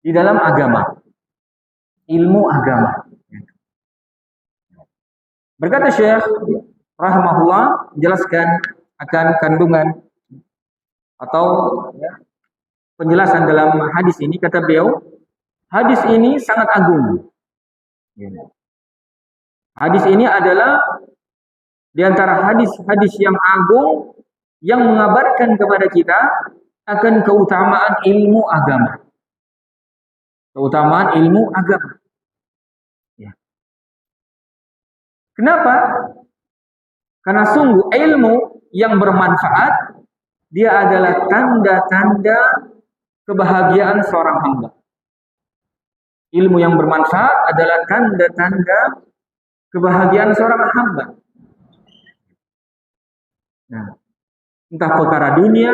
di dalam agama, ilmu agama. Berkata Syekh rahimahullah menjelaskan akan kandungan atau penjelasan dalam hadis ini, kata beliau, hadis ini sangat agung. Hadis ini adalah di antara hadis-hadis yang agung yang mengabarkan kepada kita akan keutamaan ilmu agama. Keutamaan ilmu agama. Ya. Kenapa? Karena sungguh ilmu yang bermanfaat, dia adalah tanda-tanda kebahagiaan seorang hamba. Ilmu yang bermanfaat adalah tanda-tanda kebahagiaan seorang hamba. Nah, entah perkara dunia,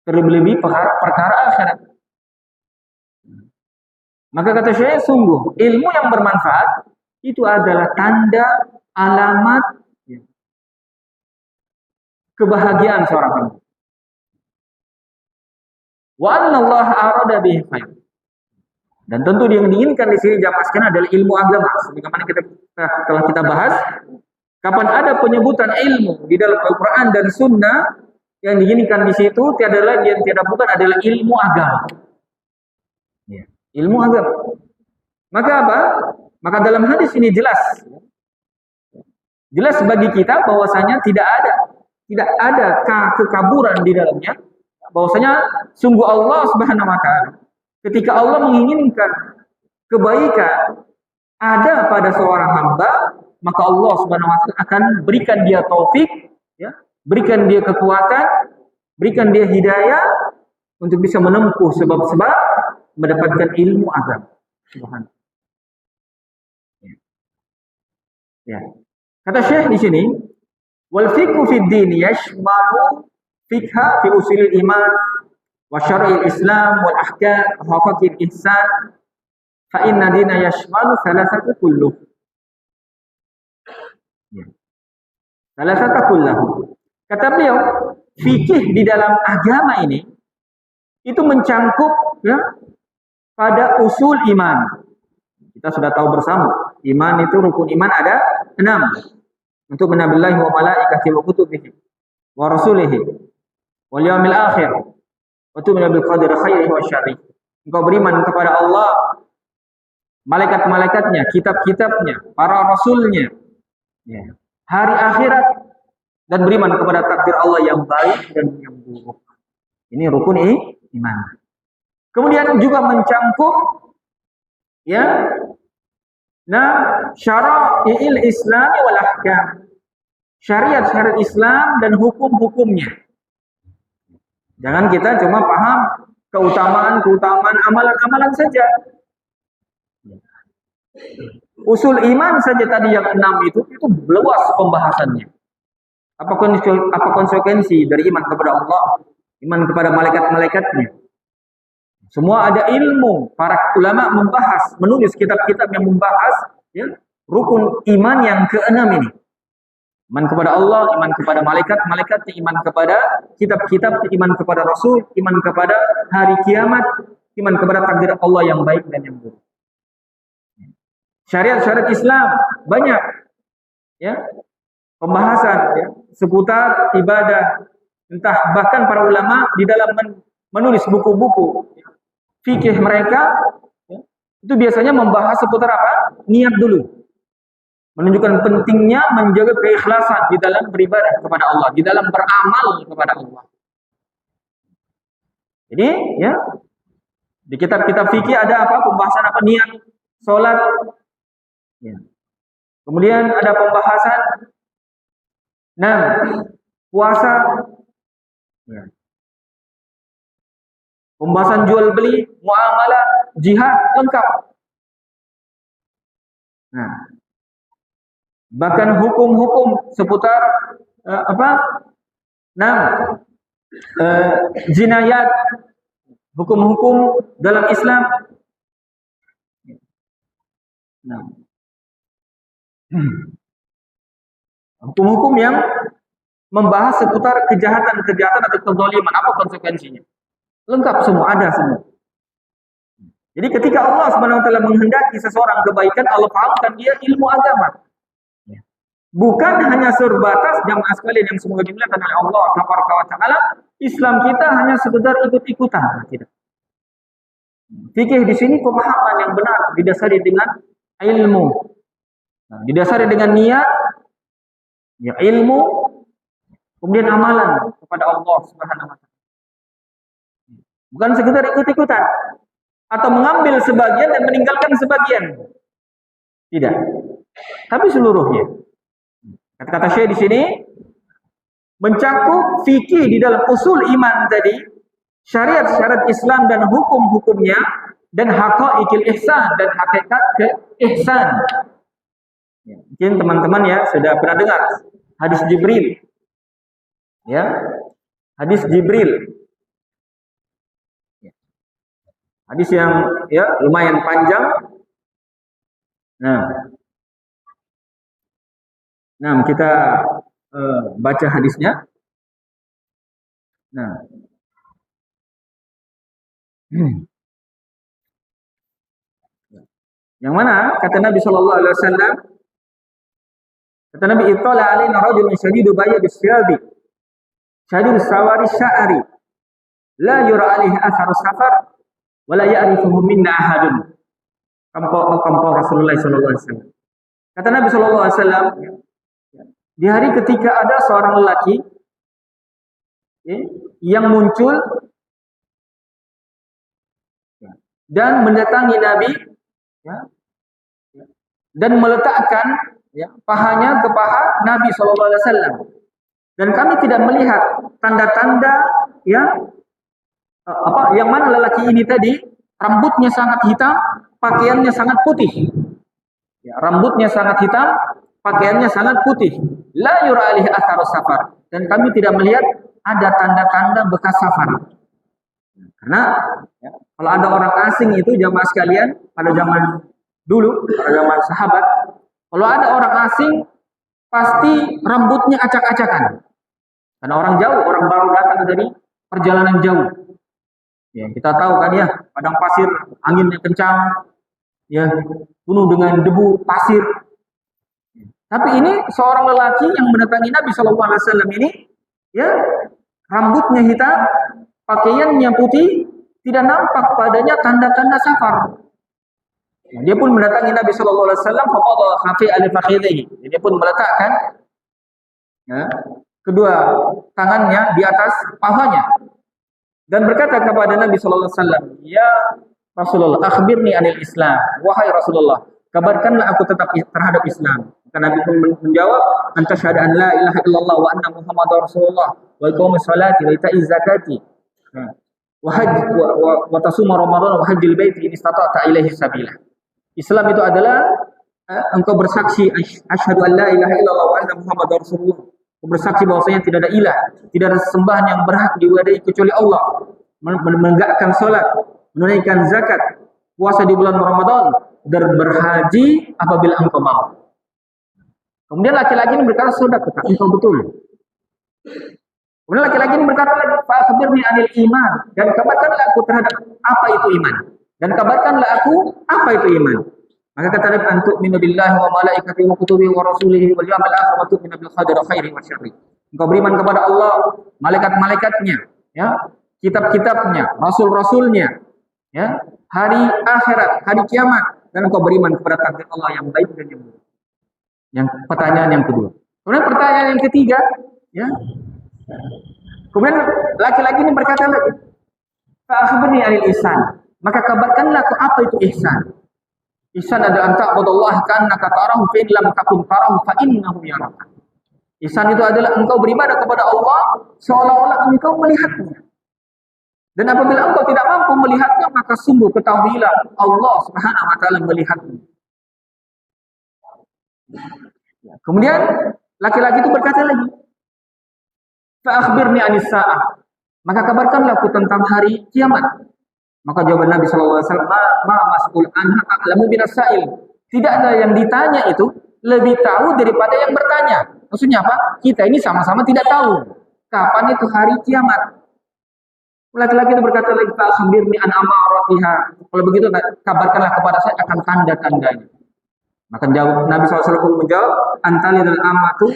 terlebih-lebih perkara akhirat. Maka kata saya, sungguh ilmu yang bermanfaat itu adalah tanda, alamat kebahagiaan seorang hamba. Wa anna Allah arada bihi khair. Dan tentu yang diinginkan di sini jamaah sekalian adalah ilmu agama. Sebagaimana telah kita bahas, kapan ada penyebutan ilmu di dalam Al-Quran dan Sunnah, yang diinginkan di situ tiada lain yang tidak bukan adalah ilmu agama. Ya, ilmu agama. Maka apa? Maka dalam hadis ini jelas bagi kita bahwasanya tidak ada kekaburan di dalamnya. Bahwasanya sungguh Allah Subhanahu wa taala ketika Allah menginginkan kebaikan ada pada seorang hamba, maka Allah Subhanahu wa taala akan berikan dia taufik, ya, berikan dia kekuatan, berikan dia hidayah untuk bisa menempuh sebab-sebab mendapatkan ilmu agama. Subhanallah. Ya. Kata Syekh di sini, wal fiqhu fid din yashmalu fiqha fi usulil iman wa syar'il Islam wal ahkam wa huquqil insan fa inna dina yashmalu thalathatu kulluh. Ya. Thalathatu kulluh. Kata beliau, fikih di dalam agama ini itu mencangkup, ya, pada usul iman. Kita sudah tahu bersama, iman itu rukun iman ada 6. Untuk menabillahi wa malaikatihi wa kutubihi wa rasulihi wal yaumil akhir wa tu'minu bil qadri khairihi wa syarrihi. Engkau beriman kepada Allah, malaikat-malaikatnya, kitab-kitabnya, para rasulnya, ya, hari akhirat, dan beriman kepada takdir Allah yang baik dan yang buruk. Ini rukun iman. Kemudian juga mencangkup, ya, syara'il Islam wal ahkam. Syariat-syariat Islam dan hukum-hukumnya. Jangan kita cuma paham keutamaan amalan-amalan saja. Usul iman saja tadi yang 6 itu luas pembahasannya. Apa konsekuensi dari iman kepada Allah, iman kepada malaikat-malaikatnya? Semua ada ilmu. Para ulama membahas, menulis kitab-kitab yang membahas, ya, rukun iman yang ke-6 ini. Iman kepada Allah, iman kepada malaikat-malaikatnya, iman kepada kitab-kitab, iman kepada Rasul, iman kepada hari kiamat, iman kepada takdir Allah yang baik dan yang buruk. Syariat-syariat Islam banyak, ya, pembahasan, ya, seputar ibadah. Entah bahkan para ulama di dalam menulis buku-buku fikih mereka, ya, itu biasanya membahas seputar apa? Niat dulu. Menunjukkan pentingnya menjaga keikhlasan di dalam beribadah kepada Allah, di dalam beramal kepada Allah. Jadi, ya, di kitab-kitab fikih ada apa? Pembahasan apa? Niat, sholat. Ya. Kemudian ada pembahasan puasa. Ya. Pembahasan jual beli, muamalah, jihad, lengkap. Nah, bahkan hukum-hukum seputar jinayat, hukum-hukum dalam Islam. Nah, hukum-hukum yang membahas seputar kejahatan atau kezaliman, apa konsekuensinya? Lengkap semua, ada semua. Jadi ketika Allah Subhanahu wa taala menghendaki seseorang kebaikan, Allah fahamkan dia ilmu agama. Bukan hanya sebatas jamaah sekalian yang semoga dimuliakan oleh Allah Taala, Islam kita hanya sekedar ikut-ikutan, tidak. Fikih di sini pemahaman yang benar didasari dengan ilmu. Nah, didasari dengan niat, ya ilmu, kemudian amalan kepada Allah Subhanahu wa taala. Bukan sekedar ikut-ikutan atau mengambil sebagian dan meninggalkan sebagian. Tidak. Tapi seluruhnya. Kata-kata Syekh di sini mencakup fikih di dalam usul iman tadi, syariat-syariat Islam dan hukum-hukumnya, dan haqaiqil ihsan dan hakikat keihsan. Mungkin teman-teman ya sudah pernah dengar hadis Jibril. Ya. Hadis Jibril. Hadis yang ya lumayan panjang. Nah, kita baca hadisnya. Nah, yang mana kata Nabi Shallallahu Alaihi Wasallam, kata Nabi, "Ittala alaina rajulun shadidu bayadis syabi, shadidu sawari sya'ari, la yura alaihi atharu safar, wala ya'rifuhu minna ahadun." Kampo Rasulullah sallallahu alaihi wasallam. Kata Nabi sallallahu alaihi wasallam, di hari ketika ada seorang lelaki yang muncul dan mendatangi Nabi dan meletakkan pahanya ke paha Nabi sallallahu alaihi wasallam. Dan kami tidak melihat tanda-tanda yang mana lelaki ini tadi rambutnya sangat hitam, pakaiannya sangat putih. Ya, rambutnya sangat hitam, pakaiannya sangat putih. La yura alaihi atharu safar. Dan kami tidak melihat ada tanda-tanda bekas safar. Karena kalau ada orang asing itu jamaah sekalian pada zaman dulu, pada zaman sahabat, kalau ada orang asing pasti rambutnya acak-acakan. Karena orang jauh, orang baru datang dari perjalanan jauh. Ya, kita tahu kan ya, padang pasir, anginnya kencang, ya, penuh dengan debu pasir. Tapi ini seorang lelaki yang mendatangi Nabi Shallallahu Alaihi Wasallam ini, ya, rambutnya hitam, pakaiannya putih, tidak nampak padanya tanda-tanda safar. Ya, dia pun mendatangi Nabi Shallallahu Alaihi Wasallam, faqala khafi ali fakhidhihi. Dia pun meletakkan kedua tangannya di atas pahanya. Dan berkata kepada Nabi Sallallahu Alaihi Wasallam, "Ya Rasulullah, akhbirni anil Islam." Wahai Rasulullah, kabarkanlah aku tetap terhadap Islam. Maka Nabi pun menjawab, "Anta syahadu an la ilaha illallah wa anna Muhammadar Rasulullah wa iqamis salati wa ita'iz zakati wa tasuma Ramadan wa hajjil baiti in istata'ta ilaihi sabila." Islam itu adalah engkau bersaksi asyhadu an la ilaha illallah wa anna Muhammadar Rasulullah. Bersaksi bahwasanya tidak ada ilah, tidak ada sembahan yang berhak diibadahi kecuali Allah, menegakkan salat, menunaikan zakat, puasa di bulan Ramadan, dan berhaji apabila engkau mau. Kemudian laki-laki ini berkata, "Sadaqta, engkau betul." Kemudian laki-laki ini berkata lagi, "Fa akhbirni anil iman." Dan kabarkanlah aku terhadap apa itu iman. Dan kabarkanlah aku apa itu iman. Maka kata Nabi, "Antu minu billahi wa malaikatihi wa kutubihi wa rasulihi wal yawmil akhir wa tu'minu bil qadari khairi wa syarri." Engkau beriman kepada Allah, malaikat-malaikatnya, ya, kitab-kitabnya, rasul-rasulnya, ya, hari akhirat, hari kiamat, dan engkau beriman kepada takdir Allah yang baik dan yang buruk. Yang pertanyaan yang kedua. Kemudian pertanyaan yang ketiga, ya. Kemudian laki-laki ini berkata lagi, "Fa akhbirni anil ihsan." Maka kabarkanlah aku apa itu ihsan. Ihsan adalah anta'budallaha ka'annaka tarahu fa in lam takun tarahu fa innahu yaraka. Ihsan itu adalah engkau beribadah kepada Allah seolah-olah engkau melihatnya. Dan apabila engkau tidak mampu melihatnya, maka sungguh ketahuilah Allah Subhanahu wa taala melihatmu. Kemudian laki-laki itu berkata lagi, "Fa akhbirni anis sa'ah." Maka kabarkanlah aku tentang hari kiamat. Maka jawaban Nabi Shallallahu Alaihi Wasallam, "Ma mas'ul anha a'lamu binas sa'il." Tidak ada yang ditanya itu lebih tahu daripada yang bertanya. Maksudnya apa? Kita ini sama-sama tidak tahu kapan itu hari kiamat. Laki-laki itu berkata lagi, "Akhbirni an amaratiha." Kalau begitu kabarkanlah kepada saya akan tanda-tandanya. Maka jawab Nabi SAW pun menjawab, "Antalidul amatu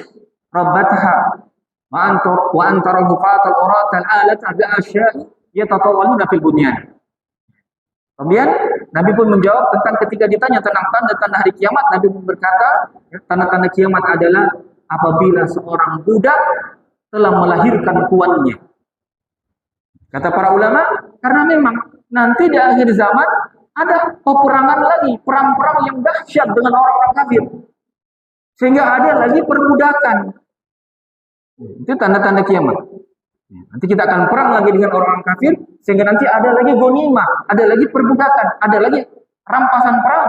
rabbatha wa antara hufatal uratal alat ada asya'i yatatawaluna fil bunyan." Kemudian Nabi pun menjawab tentang ketika ditanya tentang tanda-tanda hari kiamat, Nabi pun berkata, tanda-tanda kiamat adalah apabila seorang budak telah melahirkan tuannya. Kata para ulama, karena memang nanti di akhir zaman ada peperangan lagi, perang-perang yang dahsyat dengan orang-orang kafir. Sehingga ada lagi perbudakan. Itu tanda-tanda kiamat. Nanti kita akan perang lagi dengan orang-orang kafir, sehingga nanti ada lagi ghanimah, ada lagi perbudakan, ada lagi rampasan perang.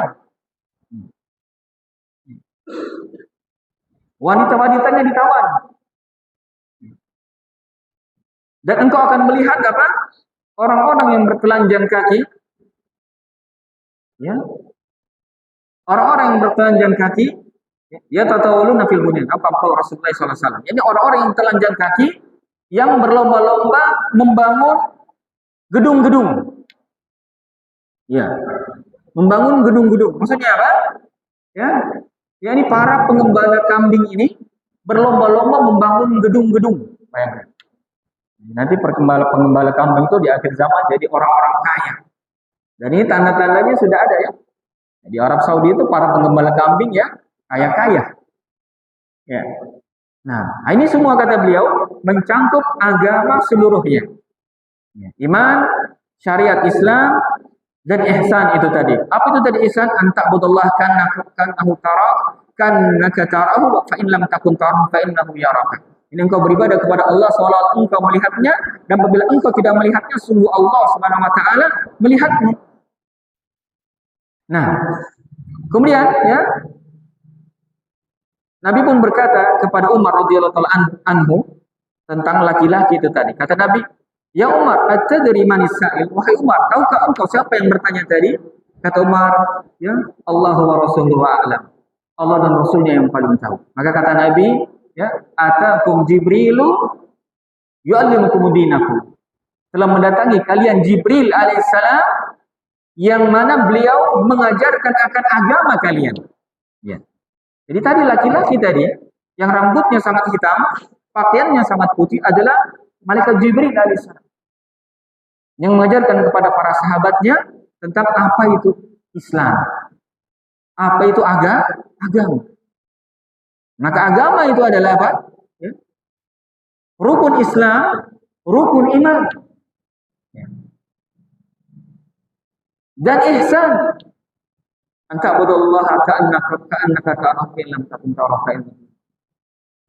Wanita-wanitanya ditawan. Dan engkau akan melihat apa? Orang-orang yang bertelanjang kaki. Ya. Orang-orang yang bertelanjang kaki, ya tatawaluna fil bunyan. Apa Rasulullah SAW. Ini orang-orang yang telanjang kaki yang berlomba-lomba membangun gedung-gedung. Ya. Membangun gedung-gedung. Maksudnya apa? Ya. Ya, ini para pengembala kambing ini berlomba-lomba membangun gedung-gedung. Bayangkan. Nanti pengembala kambing itu di akhir zaman jadi orang-orang kaya. Dan ini tanda-tandanya sudah ada ya. Di Arab Saudi itu para pengembala kambing ya kaya-kaya. Ya. Nah, ini semua kata beliau mencangkup agama seluruhnya. Ya. Iman, syariat Islam, dan ihsan itu tadi. Apa itu tadi ihsan? Anta'budullah kannahu tarak, kannaka tarahu fa in lam takun tarahu fa innahu yaraka. Ini engkau beribadah kepada Allah seolah engkau melihatnya, dan apabila engkau tidak melihatnya, sungguh Allah Subhanahu wa taala melihatmu. Nah, kemudian ya Nabi pun berkata kepada Umar radhiyallahu taala anhu tentang laki-laki itu tadi. Kata Nabi, "Ya Umar, atadri manis sa'il?" Wahai Umar, tahukah engkau siapa yang bertanya tadi? Kata Umar, "Ya, Allah wa rasuluhu a'lam." Allah dan Rasulnya yang paling tahu. Maka kata Nabi, ya, atakum Jibrilu yu'allimukum dinakum. Telah mendatangi kalian Jibril alaihissalam yang mana beliau mengajarkan akan agama kalian. Ya. Jadi tadi laki-laki tadi yang rambutnya sangat hitam, pakaiannya sangat putih adalah malaikat Jibril alaihissalam yang mengajarkan kepada para sahabatnya tentang apa itu Islam, apa itu agama. Maka agama itu adalah apa? Ya. Rukun Islam, rukun iman, ya. Dan ihsan. Anta'budullaha ka'annaka tarahu fa lam takun tarahu fa innahu.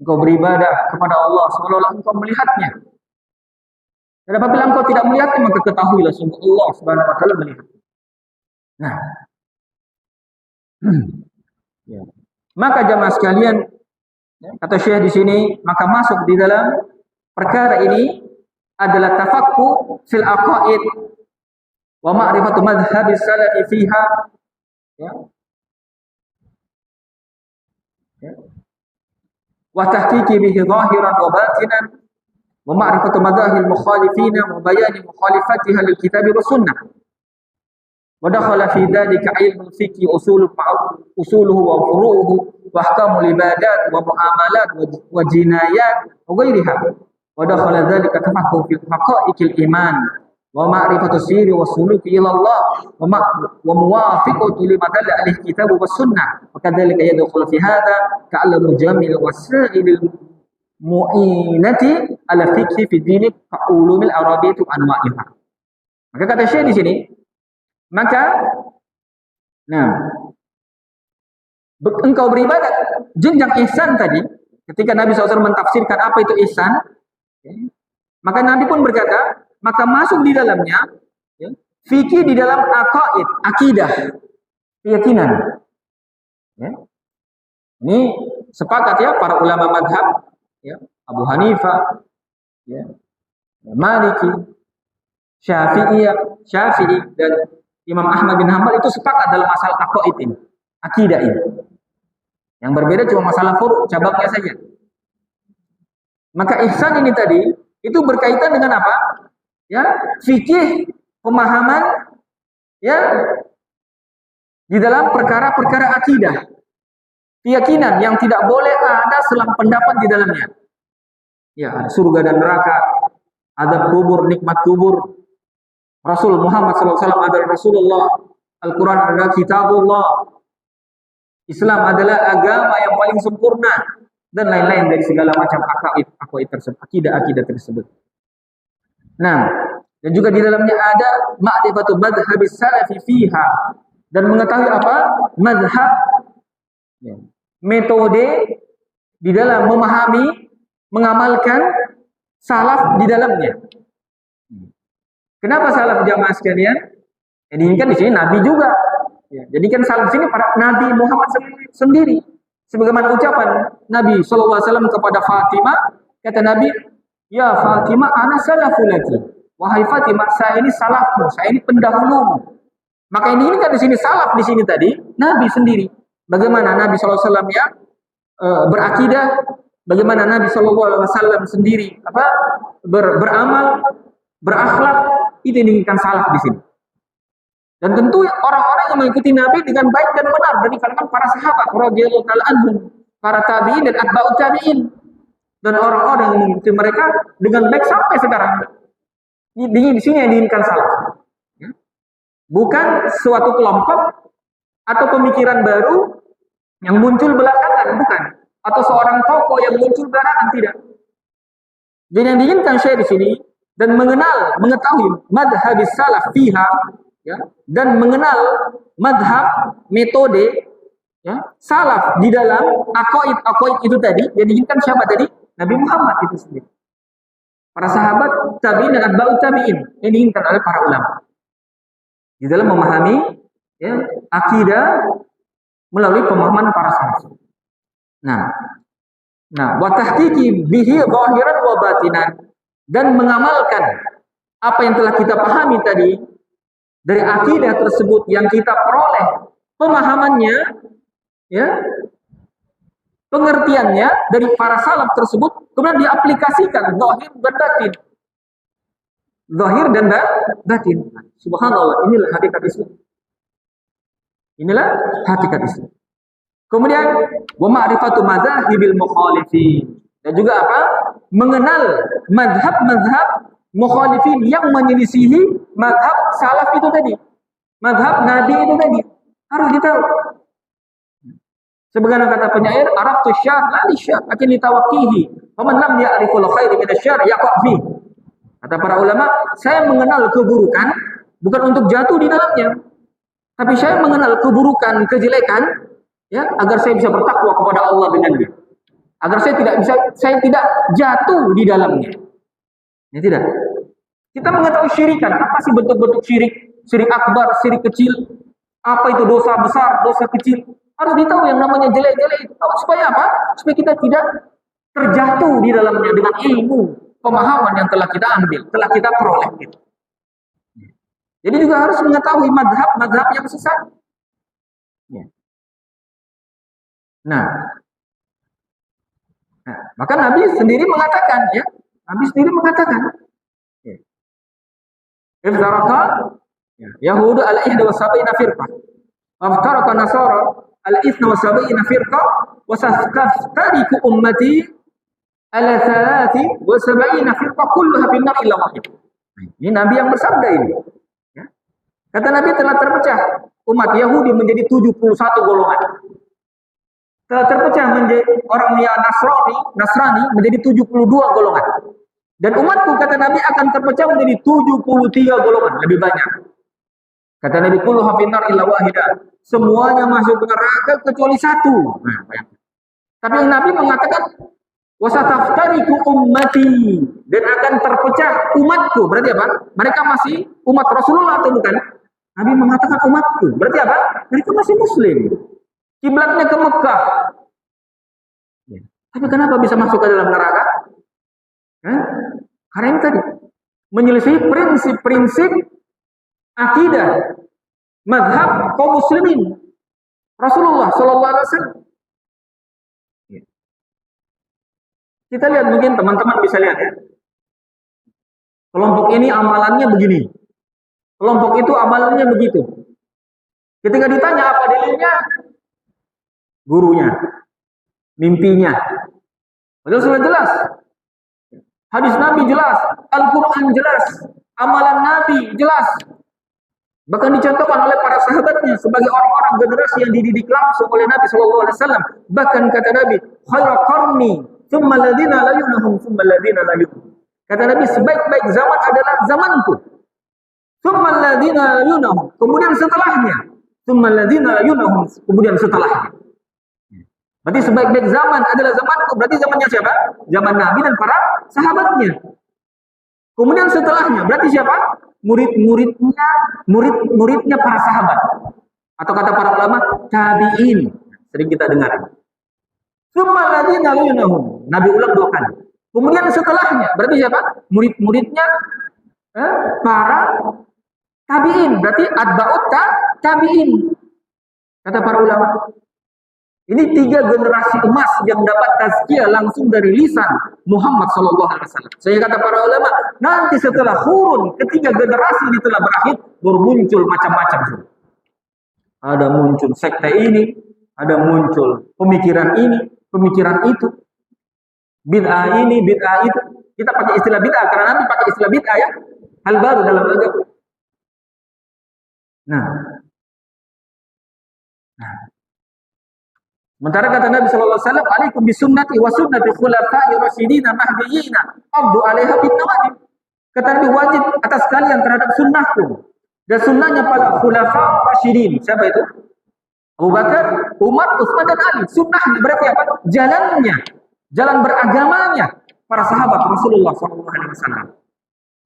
Engkau beribadah kepada Allah seolah-olah engkau melihatnya. Dan apabila engkau tidak melihatnya, maka ketahuilah sungguh Allah Subhanahu wa taala melihat. Nah. Ya. Maka jamaah sekalian, kata Syekh di sini, maka masuk di dalam perkara ini adalah tafaqquh fil aqaid wa ma'rifatu madhhabis salafi fiha, ya. Ya. Wa tahqiqi bihi zahiran wa batinan wa ma'rifatu madahil mukhalifina wa bayani mukhalifatiha lil kitab wa sunnah. Wa dakhala fi dhalika ilmu fiqh usuluhu wa furu'uhu wa ahkamul ibadat wa muamalat wa jinayat wa ghairiha. Wa dakhala dhalika tafaqquh fi haqa'iqil iman wa ma'rifatu siri wa suluki ila Allah wa muwafiqatu lima dalla alaihi kitab wa sunnah. Wa kadzalika yadkhulu fi hadha ta'allamu jamil wasailil mu'inati ala fiqh fi dini ka ulumil arabiyyah wa anwa'iha. Maka kata Syekh di sini, maka engkau beribadah jenjang ihsan tadi, ketika Nabi SAW mentafsirkan apa itu ihsan, maka Nabi pun berkata, maka masuk di dalamnya fikih di dalam aqaid, akidah, keyakinan. Ya. Ini sepakat ya para ulama madhab, ya, Abu Hanifah, ya, Maliki, Syafi'i dan Imam Ahmad bin Hanbal itu sepakat dalam masalah aqaid ini, akidah ini. Yang berbeda cuma masalah furu', cabangnya saja. Maka ihsan ini tadi itu berkaitan dengan apa? ya, fikih, pemahaman, ya, di dalam perkara-perkara akidah, keyakinan yang tidak boleh ada selang pendapat di dalamnya. Ya, surga dan neraka, adab kubur, nikmat kubur. Rasul Muhammad SAW adalah Rasulullah. Al-Quran adalah kitabullah. Islam adalah agama yang paling sempurna, dan lain-lain dari segala macam akaid tersebut, akidah tersebut. Nah, dan juga di dalamnya ada ma'rifatu madhhabis salafi fiha, dan mengetahui apa? Madhab, metode di dalam memahami, mengamalkan salaf di dalamnya. Kenapa salaf jamaah sekalian? Ini kan di sini Nabi juga. Ya, jadi kan salaf sini para Nabi Muhammad sendiri. Sebagaimana ucapan Nabi SAW kepada Fatimah, kata Nabi, ya Fatimah, ana salafulaki. Wahai Fatimah, saya ini salafmu, saya ini pendahulumu. Maka ini kan di sini salaf di sini tadi Nabi sendiri. Bagaimana Nabi SAW ya berakidah, bagaimana Nabi SAW sendiri beramal, berakhlak, itu yang diinginkan salaf di sini. Dan tentu orang-orang yang mengikuti Nabi dengan baik dan benar dari kalangan para sahabat radhiyallahu taala anhum, para tabi'in dan atba'ut tabi'in, dan orang-orang yang mengikuti mereka dengan baik sampai sekarang. Di sini yang diinginkan salaf. Bukan suatu kelompok atau pemikiran baru yang muncul belakangan, bukan. Atau seorang tokoh yang muncul belakangan, tidak. Jadi yang diinginkan saya di sini, dan mengetahui madhabis salaf fiha, ya, dan mengenal madhab, metode, ya, salaf di dalam akaid itu tadi, yang diinginkan siapa tadi? Nabi Muhammad itu sendiri. Para sahabat, tabi'in dan atba'ut tabi'in, yang diinginkan oleh para ulama. Di dalam memahami, ya, akidah melalui pemahaman para salaf. Nah, wa tahqiqi bihi zahiran wa batinan, dan mengamalkan apa yang telah kita pahami tadi dari akidah tersebut yang kita peroleh pemahamannya, ya, pengertiannya dari para salaf tersebut, kemudian diaplikasikan zahir dan batin. Zahir dan batin. Subhanallah, inilah hakikat Islam. Inilah hakikat Islam. Kemudian wa ma'rifatu madzahibil mukhalifin, dan juga apa? Mengenal madhab-madhab mukhalifin yang menyelisihi madhab salaf itu tadi, madhab Nabi itu tadi, harus ditahu. Sebagaimana kata penyair, araftu syar la lisyar akin litawaqqihi faman lam ya'riful khair min asyar yaqa fi. Kata para ulama, saya mengenal keburukan bukan untuk jatuh di dalamnya, tapi saya mengenal keburukan, kejelekan, ya, agar saya bisa bertakwa kepada Allah dengannya, agar saya tidak jatuh di dalamnya. Ya, tidak. Kita mengetahui syirikan, apa sih bentuk-bentuk syirik? Syirik akbar, syirik kecil, apa itu dosa besar, dosa kecil. Harus ditahu yang namanya jelek-jelek itu. Supaya apa? Supaya kita tidak terjatuh di dalamnya dengan ilmu, pemahaman yang telah kita ambil, telah kita peroleh. Gitu. Jadi juga harus mengetahui madhab yang sesat. Ya. Nah, maka Nabi sendiri mengatakan, ya, Nabi sendiri mengatakan, iftaraka Yahudu ala ihda wa sab'ina firqah, iftaraka Nasara ala ithna wa sab'ina firqah, wa saftariku ummati ala thalathi wa sab'ina firqah kulluha fin nar illa wahid. Ini Nabi yang bersabda ini. Ya. Kata Nabi, telah terpecah umat Yahudi menjadi 71 golongan. Telah terpecah menjadi orang yang Nasrani menjadi 72 golongan. Dan umatku, kata Nabi, akan terpecah menjadi 73 golongan, lebih banyak. Kata Nabi, kulluha finnar illa wahidah, semuanya masuk ke neraka kecuali satu. Nah, bayangkan. Tapi Nabi mengatakan wasataftariku ummati, dan akan terpecah umatku. Berarti apa? Mereka masih umat Rasulullah atau bukan? Nabi mengatakan umatku. Berarti apa? Mereka masih muslim. Kiblatnya ke Mekah. Ya. Tapi kenapa bisa masuk ke dalam neraka? Karena ini tadi menyelisih prinsip-prinsip akidah mazhab kaum muslimin Rasulullah sallallahu alaihi wasallam. Kita lihat, mungkin teman-teman bisa lihat, ya. Kelompok ini amalannya begini. Kelompok itu amalannya begitu. Ketika ditanya apa dalilnya? Gurunya, mimpinya. Padahal sudah jelas. Hadis Nabi jelas, Al-Quran jelas, amalan Nabi jelas. Bahkan dicontohkan oleh para sahabatnya sebagai orang-orang generasi yang dididik langsung oleh Nabi SAW. Bahkan kata Nabi, khairu qarni, thumma alladhina la yunahum, thumma alladhina la yunahum. Kata Nabi, sebaik-baik zaman adalah zamanku. Thumma alladhina la yunahum, kemudian setelahnya. Thumma alladhina la yunahum, kemudian setelahnya. Berarti sebaik-baik zaman adalah zamanku. Berarti zamannya siapa? Zaman Nabi dan para sahabatnya. Kemudian setelahnya, berarti siapa? Murid-muridnya para sahabat. Atau kata para ulama, tabi'in. Sering kita dengar. Tsumma alladziina yalunahum. Nabi ulang 2 kali. Kemudian setelahnya, berarti siapa? Murid-muridnya para tabi'in. Berarti atba'ut tabi'in. Kata para ulama. Ini 3 generasi emas yang dapat tazkiyah langsung dari lisan Muhammad SAW. Saya kata para ulama, nanti setelah kurun, ketiga generasi ini telah berakhir, baru muncul macam-macam. Ada muncul sekte ini, ada muncul pemikiran ini, pemikiran itu, bid'ah ini, bid'ah itu. Kita pakai istilah bid'ah karena nanti pakai istilah bid'ah ya, hal baru dalam agama. Nah. Sementara kata Nabi sallallahu alaihi wasallam, "Alaikum bisunnati wa sunnati khulafa'i rasyidin mahdiyyin, 'addu 'alaiha bin nawajib." Kata Nabi, wajib atas kalian terhadap sunnahku dan sunnahnya para khulafa' rasyidin. Siapa itu? Abu Bakar, Umar, Utsman dan Ali. Sunnahnya berarti apa? Jalannya, jalan beragamanya para sahabat Rasulullah sallallahu alaihi wasallam.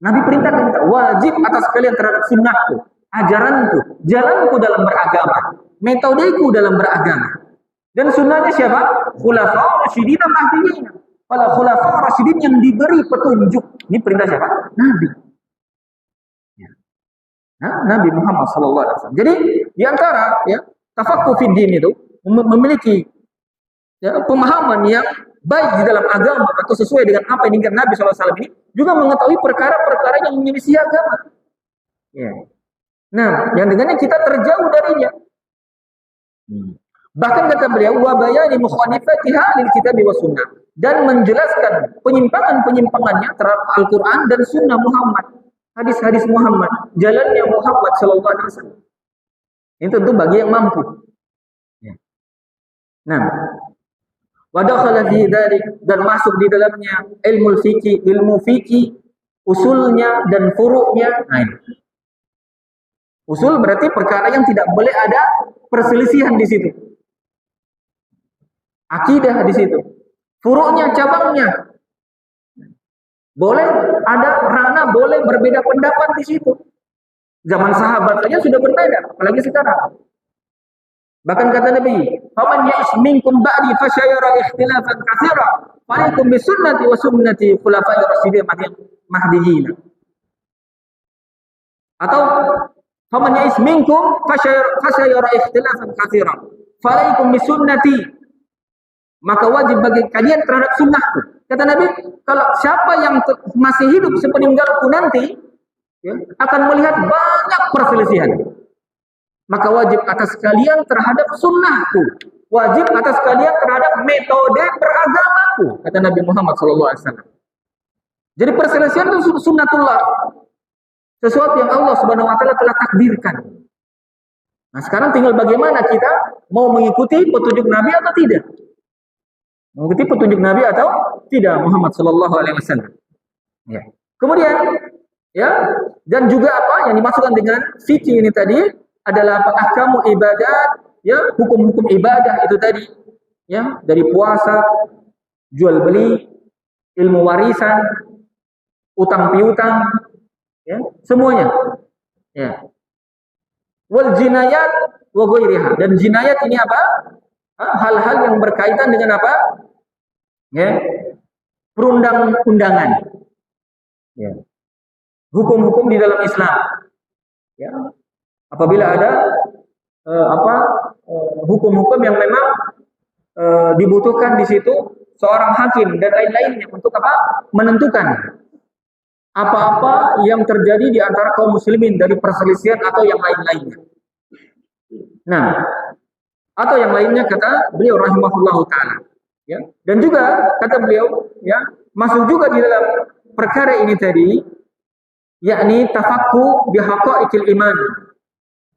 Nabi perintahkan kita, wajib atas kalian terhadap sunnahku, ajaranku, jalanku dalam beragama, metodeku dalam beragama. Dan sunnahnya siapa? Khulafa' rasyidin mahdiyyin. Para khulafa' rasyidin yang diberi petunjuk. Ini perintah siapa? Nabi. Ya. Nah, Nabi Muhammad SAW. Jadi di antara ya tafaqquh fid din itu memiliki ya, pemahaman yang baik di dalam agama atau sesuai dengan apa yang diinginkan Nabi SAW ini juga mengetahui perkara-perkara yang menyelisih agama. Ya. Nah, yang dengannya kita terjauh darinya. Bahkan kata beliau, wa bayani mukhalifatiha lil kitab wa sunnah, dan menjelaskan penyimpangan-penyimpangannya terhadap Al-Qur'an dan sunnah Muhammad, hadis-hadis Muhammad, jalannya Muhammad sallallahu alaihi wasallam. Ini tentu bagi yang mampu. Ya. Nah, wa dakhala fi dzalik, dan masuk di dalamnya ilmu fikih, usulnya dan furu'nya. Nah, ini. Usul berarti perkara yang tidak boleh ada perselisihan di situ. Akidah di situ. Furu'nya, cabangnya. Boleh ada ranah, boleh berbeda pendapat di situ. Zaman sahabat saja sudah berbeda, apalagi sekarang. Bahkan kata Nabi, "Faman ya'ish minkum ba'di fasyayara ikhtilafan katsira, falaikum bisunnati wa sunnati khulafa'i rasyidin mahdiyyin." Atau faman ya'ish minkum fasyayara ikhtilafan katsira, falaikum bisunnati, maka wajib bagi kalian terhadap sunnahku. Kata Nabi, kalau siapa yang masih hidup sepeninggalku nanti ya, akan melihat banyak perselisihan. Maka wajib atas kalian terhadap sunnahku, wajib atas kalian terhadap metode beragamaku, kata Nabi Muhammad SAW. Jadi perselisihan itu sunnatullah, sesuatu yang Allah Subhanahu Wa Taala telah takdirkan. Nah sekarang tinggal bagaimana kita mau mengikuti petunjuk Nabi atau tidak. Mengikuti petunjuk Nabi atau tidak Muhammad sallallahu alaihi wasallam. Ya. Kemudian ya, dan juga apa yang dimasukkan dengan fikih ini tadi adalah ahkamul ibadat, ya, hukum-hukum ibadah itu tadi, ya, dari puasa, jual beli, ilmu warisan, utang piutang, ya, semuanya. Ya. Wal jinayat wa ghairiha, dan jinayat ini apa? Hal-hal yang berkaitan dengan apa? Ya, perundang-undangan. Ya. Hukum-hukum di dalam Islam. Ya. Apabila ada hukum-hukum yang memang dibutuhkan di situ seorang hakim dan lain-lainnya untuk apa? Menentukan apa-apa yang terjadi di antara kaum muslimin dari perselisihan atau yang lain-lainnya. Nah, atau yang lainnya kata beliau rahimahullahu taala. Ya. Dan juga kata beliau, ya, masuk juga di dalam perkara ini tadi, yakni tafaqquh bihaqaiqil iman.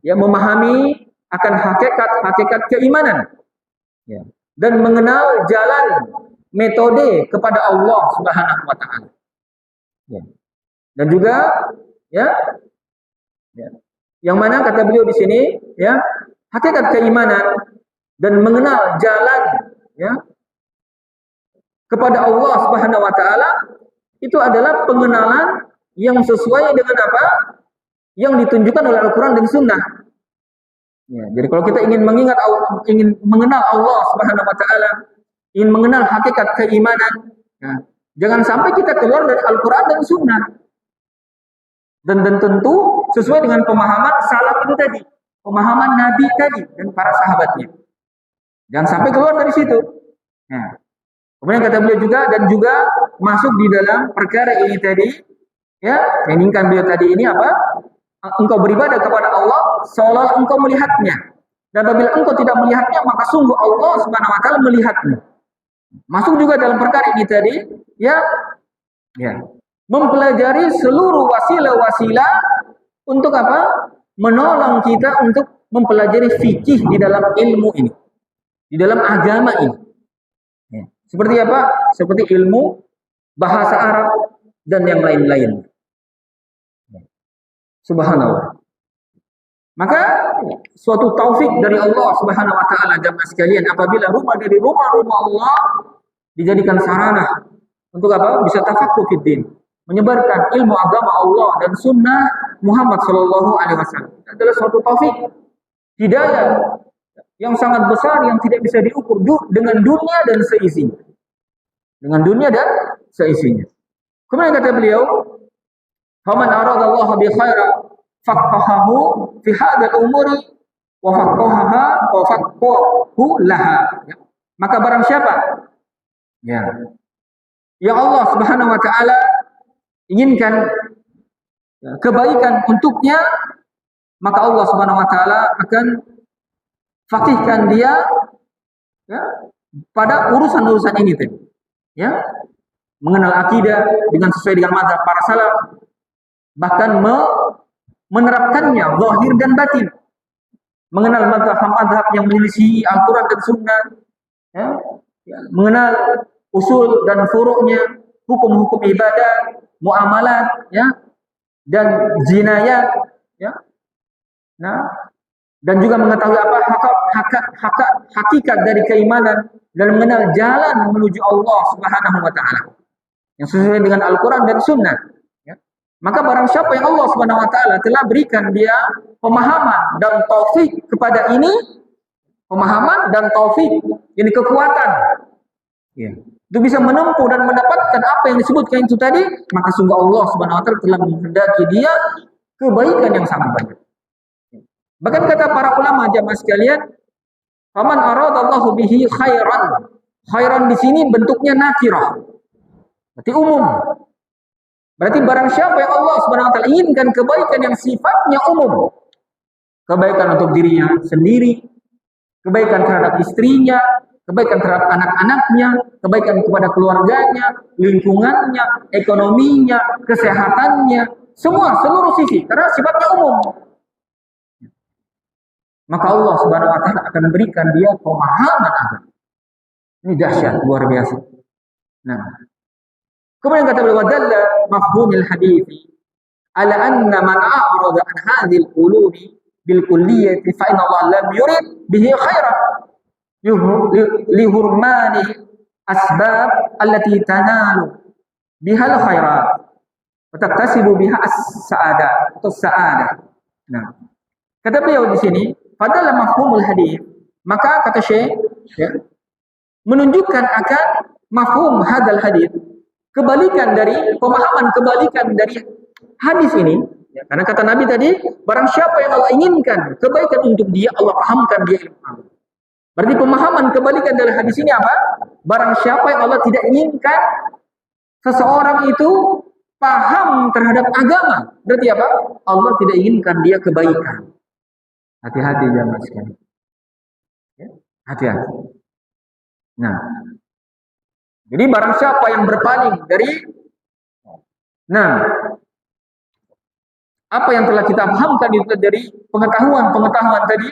Ya, memahami akan hakikat-hakikat keimanan. Ya. Dan mengenal jalan metode kepada Allah Subhanahu wa taala. Ya. Dan juga ya, yang mana kata beliau di sini, ya, hakikat keimanan dan mengenal jalan, ya, kepada Allah Subhanahu wa taala itu adalah pengenalan yang sesuai dengan apa? Yang ditunjukkan oleh Al-Qur'an dan Sunnah. Ya, jadi kalau kita ingin mengenal Allah Subhanahu wa taala, ingin mengenal hakikat keimanan, ya, jangan sampai kita keluar dari Al-Qur'an dan Sunnah. Dan tentu sesuai dengan pemahaman salaf itu tadi, pemahaman Nabi tadi dan para sahabatnya. Jangan sampai keluar dari situ. Ya. Kemudian kata beliau juga, dan juga masuk di dalam perkara ini tadi, ya, yang inginkan beliau tadi ini apa? Engkau beribadah kepada Allah seolah engkau melihatnya. Dan apabila engkau tidak melihatnya, maka sungguh Allah Subhanahu wa taala melihatnya. Masuk juga dalam perkara ini tadi, ya, ya, mempelajari seluruh wasilah-wasilah untuk apa? Menolong kita untuk mempelajari fikih di dalam ilmu ini, di dalam agama ini. Ya. Seperti apa? Seperti ilmu bahasa Arab dan yang lain-lain. Subhanallah. Maka suatu taufik dari Allah Subhanahu wa taala jamaah sekalian, apabila rumah dari rumah-rumah Allah dijadikan sarana untuk apa? Bisa tafaqquh fid din, menyebarkan ilmu agama Allah dan sunnah Muhammad sallallahu alaihi wasallam. Adalah suatu taufik, hidayah yang sangat besar yang tidak bisa diukur dengan dunia dan seisinya. Dengan dunia dan seisinya. Kemudian kata beliau, "Faman aradallahu bi khaira faqahahu fi hadzal umuri wa faqahahu laha." Ya. Maka barang siapa, ya, yang Allah Subhanahu wa taala inginkan, ya, kebaikan untuknya, maka Allah Subhanahu wa taala akan faqihkan dia, ya, pada urusan-urusan ini tadi. Ya, mengenal akidah dengan sesuai dengan mazhab para salaf, bahkan menerapkannya zahir dan batin, mengenal mazhab yang menyelisih Al-Quran dan Sunnah, ya, ya, mengenal usul dan furu'nya, hukum-hukum ibadah, muamalat, ya, dan jinayat, ya. Nah, dan juga mengetahui apa hakikat dari keimanan dan mengenal jalan menuju Allah Subhanahu wa taala yang sesuai dengan Al-Qur'an dan Sunnah, ya. Maka barang siapa yang Allah Subhanahu wa taala telah berikan dia pemahaman dan taufik kepada ini, pemahaman dan taufik, ini kekuatan, ya, itu bisa menempuh dan mendapatkan apa yang disebutkan itu tadi, maka sungguh Allah Subhanahu wa taala telah menghendaki dia kebaikan yang sangat banyak. Bahkan kata para ulama jamaah sekalian, "Faman aradallahu bihi khairan." Khairan di sini bentuknya nakirah. Berarti umum. Berarti barang siapa yang Allah Subhanahu wa taala inginkan kebaikan yang sifatnya umum. Kebaikan untuk dirinya sendiri, kebaikan terhadap istrinya, kebaikan terhadap anak-anaknya, kebaikan kepada keluarganya, lingkungannya, ekonominya, kesehatannya, seluruh sisi, karena sifatnya umum. Maka Allah Subhanahu wa taala akan berikan dia pemahaman agama. Ini dahsyat, luar biasa. Nah, kemudian kata beliau, "Wadalla mafhumil hadithi ala anna man a'rada an hadhil qulubi bil kulliyati fa inna Allah lam yurid bihi khairan li hurmani asbab allati tanalu biha al khairat wa taktasibu biha as-sa'adah atau sa'adah." Nah, kata beliau di sini, padahal mafhumul hadis, maka kata Syekh, ya, menunjukkan akan mafhum hadal hadis, kebalikan dari pemahaman kebalikan dari hadis ini, ya, karena kata Nabi tadi, barang siapa yang Allah inginkan kebaikan untuk dia, Allah pahamkan dia ilmu agama. Berarti pemahaman kebalikan dari hadis ini apa? Barang siapa yang Allah tidak inginkan seseorang itu paham terhadap agama. Berarti apa? Allah tidak inginkan dia kebaikan. Hati-hati jamaah sekalian. Ya, hati-hati. Nah, jadi barang siapa yang berpaling dari apa yang telah kita pahamkan itu dari pengetahuan tadi,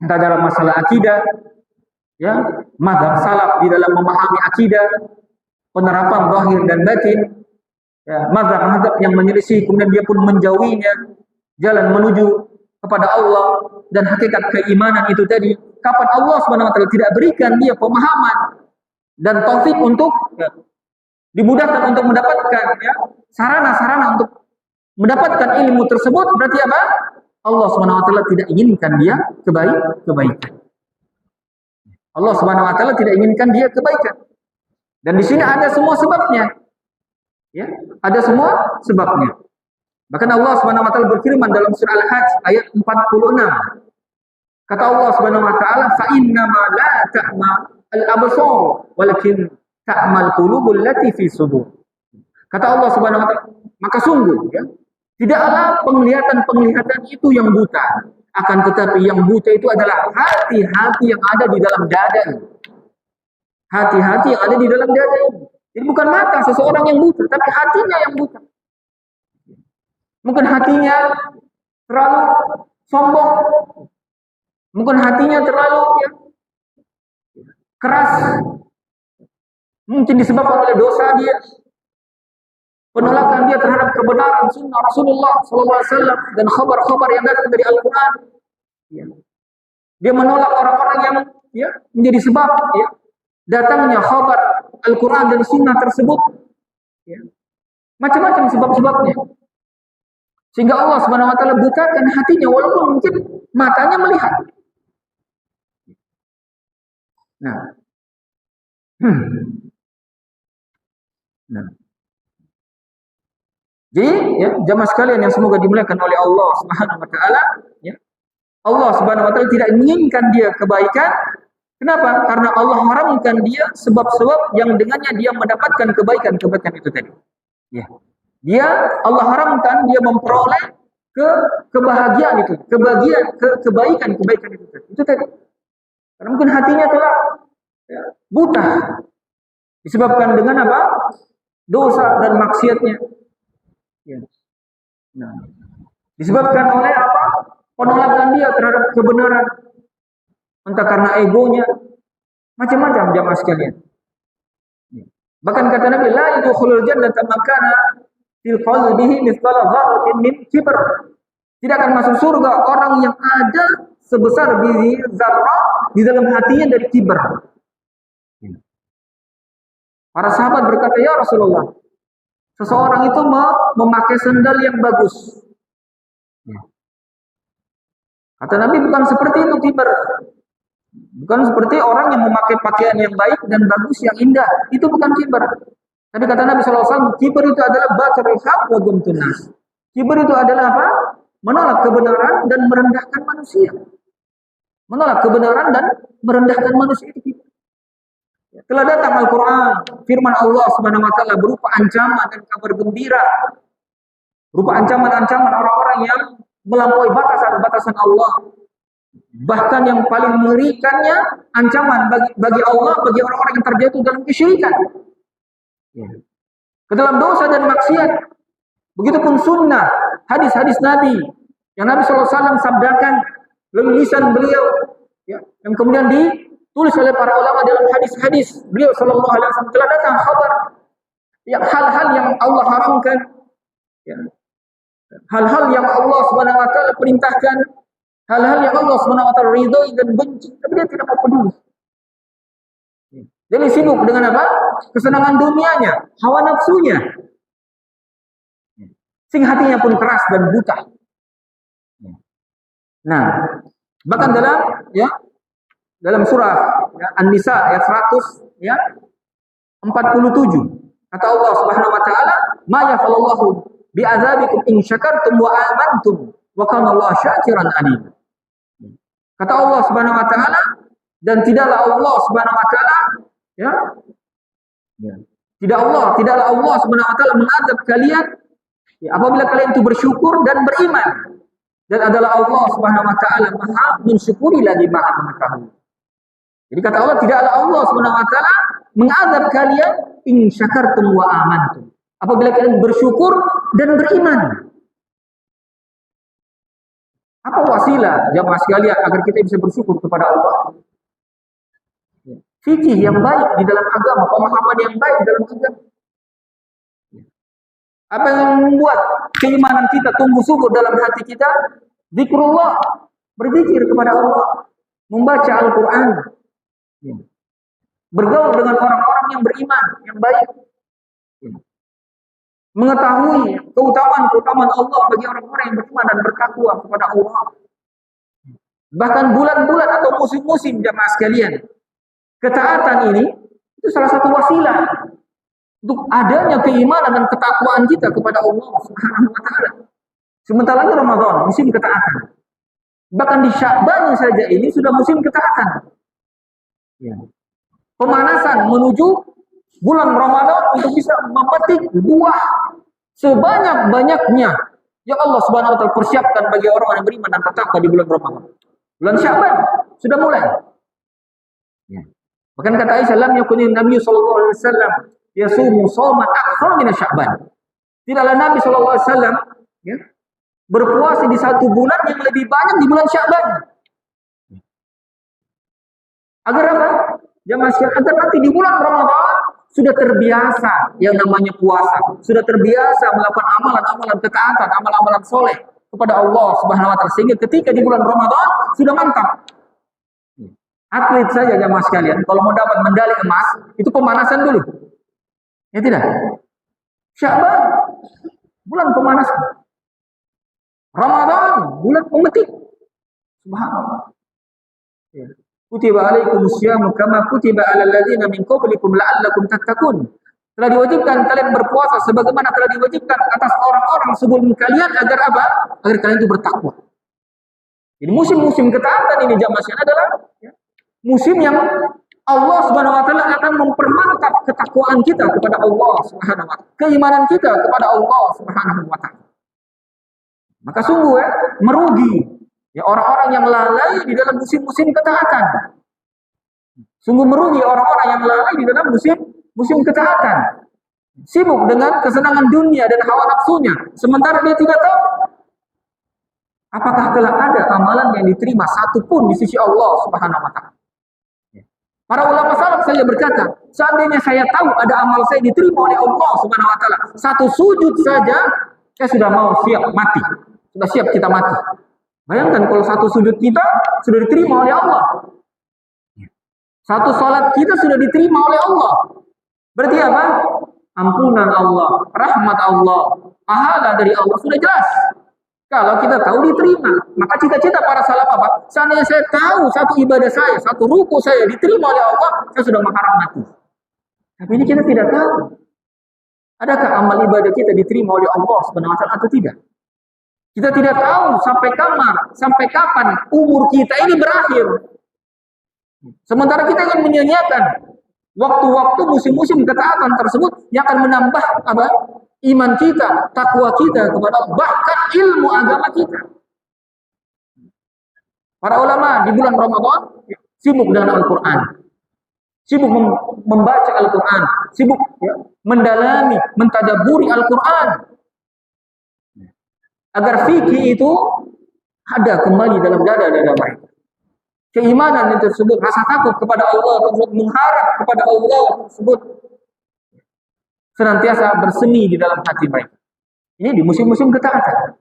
entah dalam masalah akidah, ya, mazhab salaf di dalam memahami akidah, penerapan zahir dan batin, ya, mazhab yang menyelisih kemudian dia pun menjauhinya, jalan menuju kepada Allah dan hakikat keimanan itu tadi. Kapan Allah Subhanahu wa taala tidak berikan dia pemahaman dan taufik untuk dimudahkan untuk mendapatkan sarana-sarana untuk mendapatkan ilmu tersebut, berarti apa? Allah Subhanahu wa taala tidak inginkan dia kebaikan. Allah Subhanahu wa taala tidak inginkan dia kebaikan. Dan di sini ada semua sebabnya. Ya, ada semua sebabnya. Bahkan Allah Subhanahu wa taala berfirman dalam surah Al-Hajj ayat 46. Kata Allah Subhanahu wa taala, "Fa inna ma la ta'ma al-absar, walakin ta'mal qulubul lati fi sudur." Kata Allah Subhanahu wa taala, maka sungguh ya, tidaklah penglihatan itu yang buta, akan tetapi yang buta itu adalah hati-hati yang ada di dalam dada. Hati-hati yang ada di dalam dada ini. Jadi bukan mata seseorang yang buta, tapi hatinya yang buta. Mungkin hatinya terlalu sombong, mungkin hatinya terlalu keras, mungkin disebabkan oleh dosa dia, penolakan dia terhadap kebenaran sunnah Rasulullah SAW dan khabar-khabar yang datang dari Al-Quran. Dia menolak orang-orang yang menjadi sebab datangnya khabar Al-Quran dan sunnah tersebut. Macam-macam sebab-sebabnya. Sehingga Allah Subhanahu wa taala butakan hatinya walaupun mungkin matanya melihat. Nah. Jadi jamaah sekalian yang semoga dimuliakan oleh Allah Subhanahu wa taala, Allah Subhanahu wa taala tidak inginkan dia kebaikan. Kenapa? Karena Allah haramkan dia sebab-sebab yang dengannya dia mendapatkan kebaikan-kebaikan itu tadi. Allah haramkan dia memperoleh kebahagiaan itu, kebaikan-kebaikan itu tadi. Itu tadi. Karena mungkin hatinya telah buta disebabkan dengan apa? Dosa dan maksiatnya. Nah, disebabkan oleh apa? Penolakan dia terhadap kebenaran. Entah karena egonya, macam-macam jamaah sekalian. Bahkan kata Nabi, la yadkhulul jannata man kana fil qalbihi mithqala dzarratin min kibr. Tidak akan masuk surga orang yang ada sebesar biji zarrah di dalam hatinya dari kibr. Para sahabat berkata, "Ya Rasulullah, seseorang itu memakai sandal yang bagus." Kata Nabi, bukan seperti itu kibr. Bukan seperti orang yang memakai pakaian yang baik dan bagus yang indah. Itu bukan kibr. Tapi kata Nabi SAW, kibr itu adalah batrul haq wa ghamtun nas. Kibr itu adalah apa? Menolak kebenaran dan merendahkan manusia. Menolak kebenaran dan merendahkan manusia itu kibr. Telah datang Al-Quran, firman Allah Subhanahu wa taala berupa ancaman dan kabar gembira. Berupa ancaman-ancaman orang-orang yang melampaui batasan-batasan Allah. Bahkan yang paling mengerikannya ancaman bagi Allah, bagi orang-orang yang terjatuh dalam kesyirikan. Ke dalam dosa dan maksiat. Begitupun sunnah, hadis-hadis Nabi yang Nabi SAW sabdakan melalui lisan beliau, yang kemudian ditulis oleh para ulama dalam hadis-hadis beliau Sallallahu Alaihi Wasallam. Telah datang kabar hal-hal yang Allah haramkan, hal-hal yang Allah Subhanahu wa taala perintahkan, hal-hal yang Allah Subhanahu wa taala ridhoi dan benci, tapi dia tidak mau peduli. Jadi sibuk dengan apa? Kesenangan dunianya, hawa nafsunya. Sehingga hatinya pun keras dan buta. Nah, bahkan dalam surah An-Nisa ayat 147 kata Allah Subhanahu wa taala, "Ma yafallahu bi'adzabikum in syakartum wa amantum wa kana Allah syakiran alim." Kata Allah Subhanahu wa taala, dan tidaklah Allah Subhanahu wa taala Tidaklah Allah Subhanahu wa taala mengadab kalian ya, apabila kalian itu bersyukur dan beriman. Dan adalah Allah Subhanahu wa taala Maha mensyukuri lagi Maha mengetahui. Jadi kata Allah, tidaklah Allah Subhanahu wa taala mengadab kalian in syakartum wa amantum. Apabila kalian bersyukur dan beriman. Apa wasilah jamaah sekalian agar kita bisa bersyukur kepada Allah? Fikih yang baik di dalam agama, pemahaman yang baik di dalam agama. Apa yang membuat keimanan kita tumbuh subur dalam hati kita? Zikrullah, berzikir kepada Allah, membaca Al-Quran, bergaul dengan orang-orang yang beriman, yang baik, mengetahui keutamaan Allah bagi orang-orang yang beriman dan bertakwa kepada Allah. Bahkan bulan-bulan atau musim-musim jamaah sekalian, ketaatan ini itu salah satu wasilah untuk adanya keimanan dan ketakwaan kita kepada Allah Subhanahu wa taala. Sebentar lagi Ramadan, musim ketaatan. Bahkan di Sya'ban saja ini sudah musim ketaatan. Ya. Pemanasan menuju bulan Ramadan untuk bisa memetik buah sebanyak-banyaknya yang Allah Subhanahu wa taala persiapkan bagi orang yang beriman dan bertakwa di bulan Ramadan. Bulan Sya'ban sudah mulai. Ya. Bahkan kata Aisyah, lam yakunin Nabi sallallahu alaihi wasallam yasumu shauman akthar min Sya'ban. Tidaklah Nabi sallallahu alaihi wasallam ya, berpuasa di satu bulan yang lebih banyak di bulan Sya'ban. Agar apa? Jamaah sekalian, agar nanti di bulan Ramadan sudah terbiasa yang namanya puasa, sudah terbiasa melakukan amalan-amalan ketaatan, amalan-amalan soleh kepada Allah Subhanahu wa taala, sehingga ketika di bulan Ramadan sudah mantap. Atlet saja jamaah sekalian, kalau mau dapat medali emas, itu pemanasan dulu. Ya tidak? Sya'ban, bulan pemanasan. Ramadan, bulan pemetik. Subhanallah. Ya. Kutiba alaikumus syamu kama kutiba alal ladzina min qablikum la'allakum tattaqun. Telah diwajibkan kalian berpuasa sebagaimana telah diwajibkan atas orang-orang sebelum kalian agar apa? Agar kalian itu bertakwa. Jadi musim-musim ketaatan ini jamaah sekalian adalah ya, musim yang Allah Subhanahu wa taala akan mempermantap ketakwaan kita kepada Allah Subhanahu wa taala, keimanan kita kepada Allah Subhanahu wa taala. Maka sungguh ya, merugi ya orang-orang yang lalai di dalam musim-musim ketaatan. Sungguh merugi orang-orang yang lalai di dalam musim ketaatan. Sibuk dengan kesenangan dunia dan hawa nafsunya, sementara dia tidak tahu apakah telah ada amalan yang diterima satupun di sisi Allah Subhanahu wa taala. Para ulama salaf saya berkata, seandainya saya tahu ada amal saya diterima oleh Allah Subhanahu wa taala, satu sujud saja saya sudah mau siap mati. Sudah siap kita mati. Bayangkan kalau satu sujud kita sudah diterima oleh Allah. Satu salat kita sudah diterima oleh Allah. Berarti apa? Ampunan Allah, rahmat Allah, pahala dari Allah sudah jelas. Kalau kita tahu diterima, maka cita-cita para salaf apa? Seandainya saya tahu satu ibadah saya, satu ruku saya diterima oleh Allah, saya sudah mengharap mati. Tapi ini kita tidak tahu. Adakah amal ibadah kita diterima oleh Allah Subhanahu wa taala atau tidak? Kita tidak tahu sampai kapan umur kita ini berakhir. Sementara kita ingin menyanyiakan waktu-waktu musim-musim ketaatan tersebut yang akan menambah apa? Iman kita, takwa kita kepada Allah, bahkan ilmu agama kita. Para ulama di bulan Ramadan sibuk dengan Al-Quran, sibuk membaca Al-Quran, sibuk ya, mendalami, mentadaburi Al-Quran, agar fikih itu ada kembali dalam dada-dada mereka. Keimanan itu tersebut, rasa takut kepada Allah tersebut, mengharap kepada Allah tersebut senantiasa bersemi di dalam hati mereka. Ini di musim-musim ketaatan.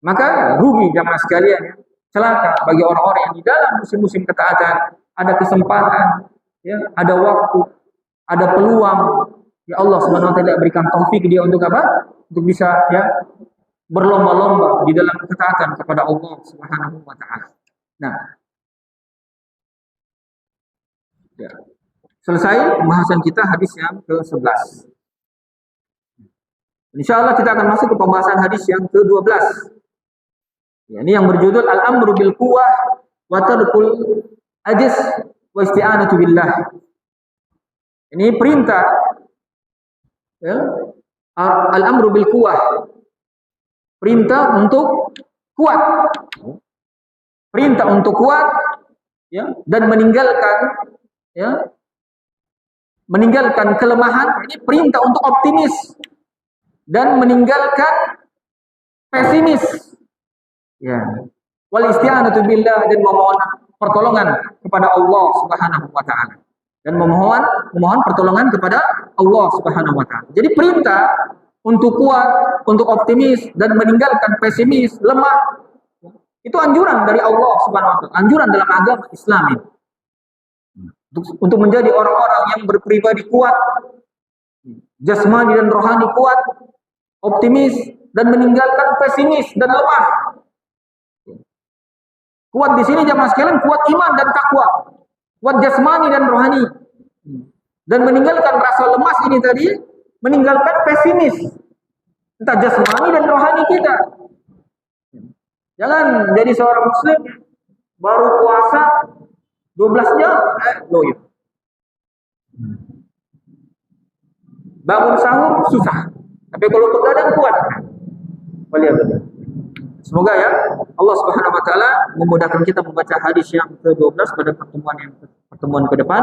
Maka rugi jamaah sekalian, celaka bagi orang-orang yang di dalam musim-musim ketaatan ada kesempatan, ya, ada waktu, ada peluang. Ya Allah Subhanahu wa taala berikan taufik dia untuk apa? Untuk bisa ya berlomba-lomba di dalam ketaatan kepada Allah Subhanahu wa taala. Nah, ya. Selesai pembahasan kita hadis yang ke-11. Insyaallah kita akan masuk ke pembahasan hadis yang ke-12. Ya, ini yang berjudul Al-Amru bil Quwwah wa Tarkul Ajz wa Isti'anatu billah. Ini perintah Ya. Al-amru bil quwwah. Perintah untuk kuat. Perintah untuk kuat, ya, dan meninggalkan kelemahan. Ini perintah untuk optimis dan meninggalkan pesimis. Ya. Wal isti'anatu billah, dan memohon pertolongan kepada Allah Subhanahu wa taala. Dan memohon pertolongan kepada Allah Subhanahu wa taala. Jadi perintah untuk kuat, untuk optimis dan meninggalkan pesimis, lemah, itu anjuran dari Allah Subhanahu wa taala, anjuran dalam agama Islam ini. Untuk menjadi orang-orang yang berpribadi kuat, jasmani dan rohani kuat, optimis dan meninggalkan pesimis dan lemah. Kuat di sini jamaah sekalian, kuat iman dan takwa, kuat jasmani dan rohani, dan meninggalkan rasa lemas ini tadi, meninggalkan pesimis, entah jasmani dan rohani kita. Jangan jadi seorang muslim baru puasa 12 jam, loyo. Bangun sahur susah, tapi kalau begadang kuat. Semoga ya Allah Subhanahu wa taala memudahkan kita membaca hadis yang ke-12 pada pertemuan ke depan,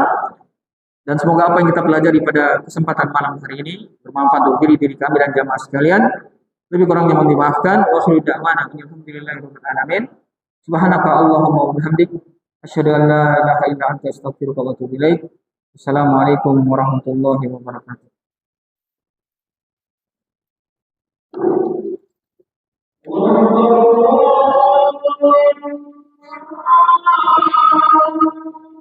dan semoga apa yang kita pelajari pada kesempatan malam hari ini bermanfaat untuk diri kami dan jamaah sekalian. Lebih kurangnya mohon dimaafkan. Wa akhiru da'wana alhamdulillahirabbil alamin. Subhanaka Allahumma wa bihamdik asyhadu an la ilaha illa anta astaghfiruka wa atubu ilaik. Assalamualaikum warahmatullahi wabarakatuh. Oh